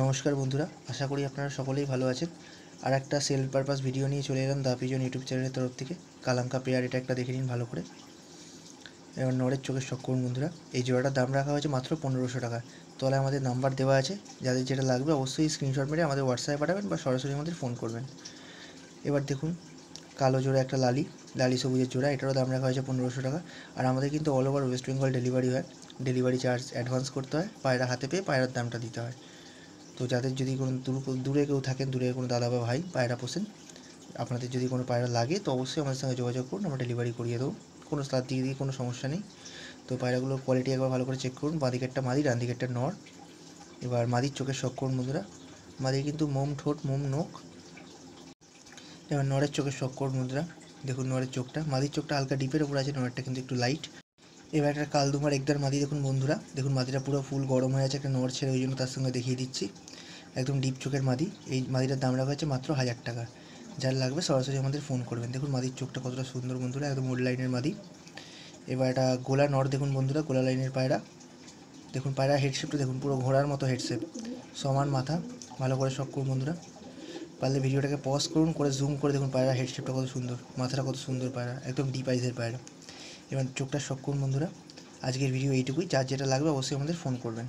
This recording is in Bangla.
নমস্কার বন্ধুরা, আশা করি আপনারা সকলেই ভালো আছেন। আর একটা সেল পারপাস ভিডিও নিয়ে চলে এলাম দা পিজন ইউটিউব চ্যানেলের তরফ থেকে। কালাঙ্কা পেয়ার, এটা একটা দেখে নিন ভালো করে। এবার নরের চোখের শখ করুন বন্ধুরা। এই জোড়াটার দাম রাখা হয়েছে মাত্র 1500 টাকা। তলায় আমাদের নাম্বার দেওয়া আছে, যাদের যেটা লাগবে অবশ্যই স্ক্রিনশট মেরে আমাদের হোয়াটসঅ্যাপে পাঠাবেন বা সরাসরি আমাদের ফোন করবেন। এবার দেখুন কালো জোড়া একটা লালি সবুজের জোড়া, এটারও দাম রাখা হয়েছে 1500 টাকা। আর আমাদের কিন্তু all over West Bengal delivery হয়। ডেলিভারি চার্জ অ্যাডভান্স করতে হয়, পায়রা হাতে পেয়ে পায়রার দামটা দিতে হয়। তো যাদের যদি কোনো দূরে কেউ থাকেন, দূরে কোনো দাদা বা ভাই পায়রা পোষেন, আপনাদের যদি কোনো পায়রা লাগে তো অবশ্যই আমাদের সঙ্গে যোগাযোগ করুন, আমরা ডেলিভারি করিয়ে দেবো। কোনো তার দিকে দিয়ে কোনো সমস্যা নেই। তো পায়রাগুলোর কোয়ালিটি একবার ভালো করে চেক করুন। বাঁ দিকেরটা মাদি, ডান দিকেরটা নর। এবার মাদির চোখের শখ করুন বন্ধুরা। মাদির কিন্তু মোম ঠোঁট, মোম নখ। এবার নরের চোখের শখ করুন বন্ধুরা। দেখুন নরের চোখটা, মাদির চোখটা হালকা ডিপের ওপর আছে, নরেরটা কিন্তু একটু লাইট। এবার একটা কালদুমার একদার মাদি দেখুন বন্ধুরা। দেখুন মাদিটা পুরো ফুল গরম হয়ে আছে, একটা নর ছেড়ে, ওই জন্য তার সঙ্গে দেখিয়ে দিচ্ছি। একদম ডিপ চোখের মাদি। এই মাদিটার দাম রাখা হচ্ছে মাত্র 1000 টাকা। যার লাগবে সরাসরি আমাদের ফোন করবেন। দেখুন মাদির চোখটা কতটা সুন্দর বন্ধুরা, একদম ওল্ড লাইনের মাদি। এবার একটা গোলা নর দেখুন বন্ধুরা, গোলা লাইনের পায়রা। দেখুন পায়রা হেডশেপটা দেখুন, পুরো ঘোড়ার মতো হেডশেপ, সমান মাথা। ভালো করে শখ করুন বন্ধুরা। পারলে ভিডিওটাকে পজ করুন, করে জুম করে দেখুন পায়রা হেডশেপটা কত সুন্দর, মাথাটা কত সুন্দর পায়রা, একদম ডিপ আইজের পায়রা। এবার চোখটা শখ করুন বন্ধুরা। আজকের ভিডিও এইটুকুই। যার যেটা লাগবে অবশ্যই আমাদের ফোন করবেন।